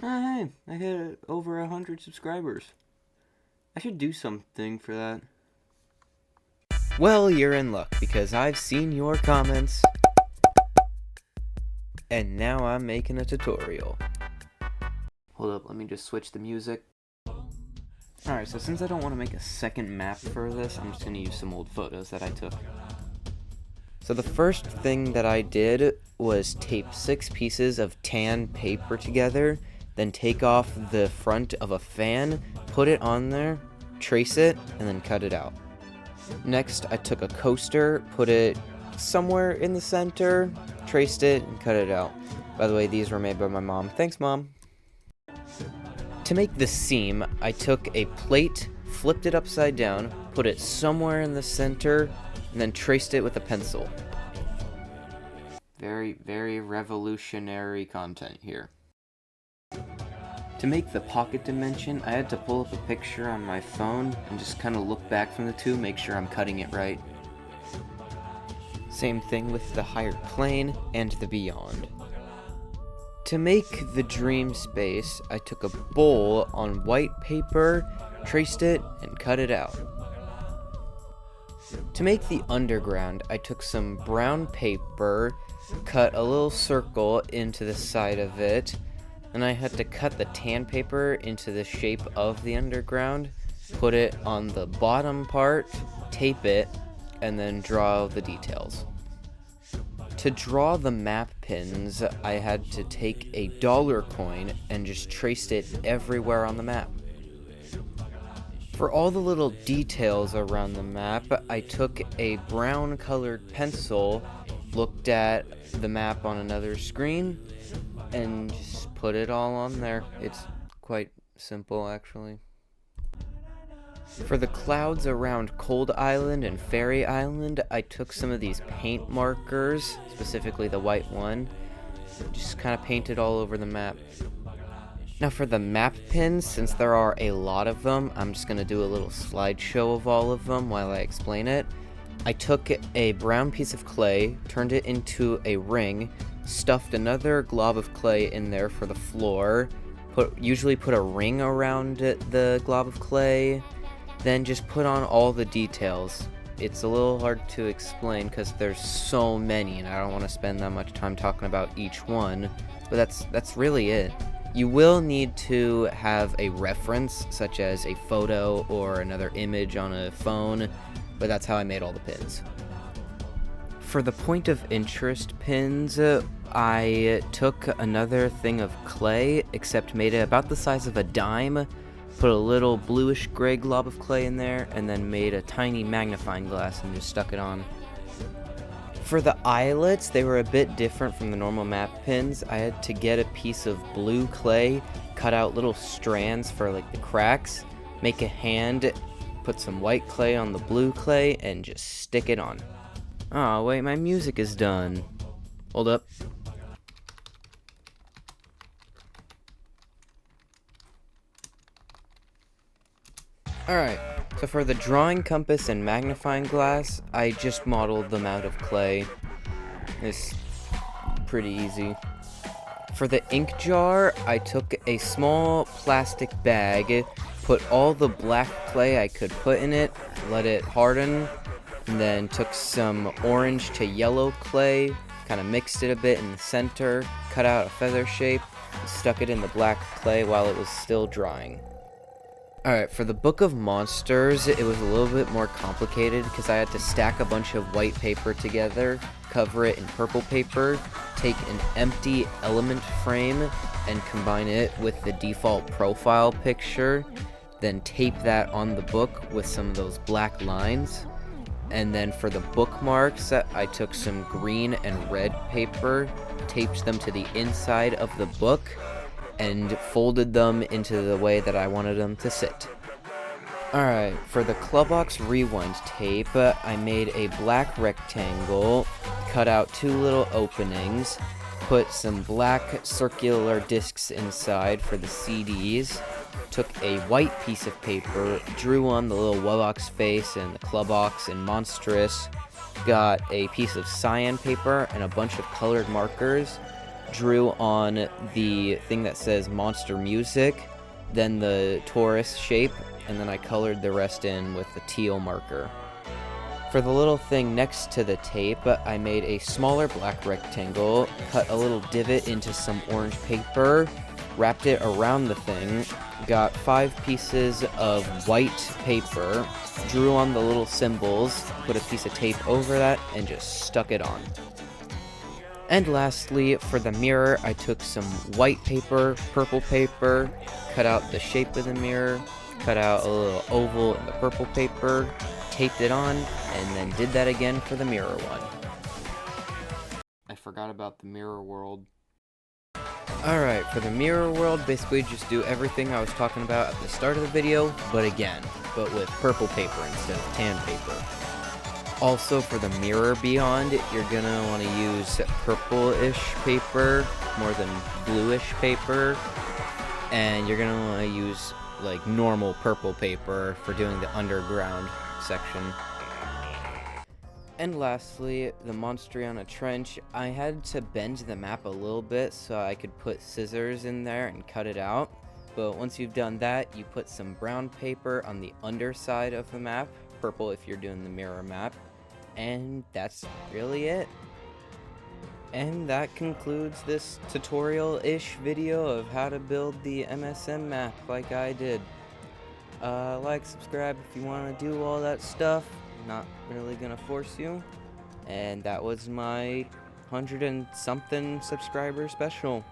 Hey, I hit over 100 subscribers. I should do something for that. Well, you're in luck because I've seen your comments and now I'm making a tutorial. Hold up, let me just switch the music. Alright, so since I don't want to make a second map for this, I'm just going to use some old photos that I took. So the first thing that I did was tape 6 pieces of tan paper together, then take off the front of a fan, put it on there, trace it, and then cut it out. Next, I took a coaster, put it somewhere in the center, traced it, and cut it out. By the way, these were made by my mom. Thanks, Mom. To make the seam, I took a plate, flipped it upside down, put it somewhere in the center, and then traced it with a pencil. Very revolutionary content here. To make the pocket dimension, I had to pull up a picture on my phone and just kind of look back from the two, make sure I'm cutting it right. Same thing with the higher plane and the beyond. To make the dream space, I took a bowl on white paper, traced it, and cut it out. To make the underground, I took some brown paper, cut a little circle into the side of it, and I had to cut the tan paper into the shape of the underground, put it on the bottom part, tape it, and then draw the details. To draw the map pins, I had to take a dollar coin and just traced it everywhere on the map. For all the little details around the map, I took a brown colored pencil, looked at the map on another screen, and just put it all on there. It's quite simple, actually. For the clouds around Cold Island and Fairy Island, I took some of these paint markers, specifically the white one, just kind of painted all over the map. Now for the map pins, since there are a lot of them, I'm just going to do a little slideshow of all of them while I explain it. I took a brown piece of clay, turned it into a ring, stuffed another glob of clay in there for the floor, usually put a ring around the glob of clay, then just put on all the details. It's a little hard to explain because there's so many and I don't want to spend that much time talking about each one, but that's really it. You will need to have a reference, such as a photo or another image on a phone, but that's how I made all the pins. For the point of interest pins, I took another thing of clay, except made it about the size of a dime, put a little bluish gray glob of clay in there, and then made a tiny magnifying glass and just stuck it on. For the eyelets, they were a bit different from the normal map pins. I had to get a piece of blue clay, cut out little strands for like the cracks, make a hand, put some white clay on the blue clay, and just stick it on. Oh wait, my music is done. Hold up. Alright, so for the drawing compass and magnifying glass, I just modeled them out of clay. It's pretty easy. For the ink jar, I took a small plastic bag, put all the black clay I could put in it, let it harden, and then took some orange to yellow clay, kind of mixed it a bit in the center, cut out a feather shape, and stuck it in the black clay while it was still drying. Alright, for the Book of Monsters, it was a little bit more complicated because I had to stack a bunch of white paper together, cover it in purple paper, take an empty element frame, and combine it with the default profile picture, then tape that on the book with some of those black lines. And then for the bookmarks, I took some green and red paper, taped them to the inside of the book, and folded them into the way that I wanted them to sit. Alright, for the Clubbox Rewind tape, I made a black rectangle, cut out 2 little openings, put some black circular discs inside for the CDs, took a white piece of paper, drew on the little Webbox face and the Clubbox and Monstrous, got a piece of cyan paper and a bunch of colored markers, drew on the thing that says Monster Music, then the Taurus shape, and then I colored the rest in with the teal marker. For the little thing next to the tape, I made a smaller black rectangle, cut a little divot into some orange paper, wrapped it around the thing, got 5 pieces of white paper, drew on the little symbols, put a piece of tape over that, and just stuck it on. And lastly, for the mirror, I took some white paper, purple paper, cut out the shape of the mirror, cut out a little oval in the purple paper, taped it on, and then did that again for the mirror one. I forgot about the mirror world. Alright, for the mirror world, basically just do everything I was talking about at the start of the video, but with purple paper instead of tan paper. Also, for the mirror beyond, you're gonna want to use purple-ish paper more than bluish paper, and you're gonna want to use like normal purple paper for doing the underground section. And lastly, the Monstriana Trench, I had to bend the map a little bit so I could put scissors in there and cut it out. But once you've done that, you put some brown paper on the underside of the map, purple if you're doing the mirror map, and that's really it. And that concludes this tutorial-ish video of how to build the MSM map like I did. Like, subscribe if you want to do all that stuff. Not really gonna force you. And that was my 100 and something subscriber special.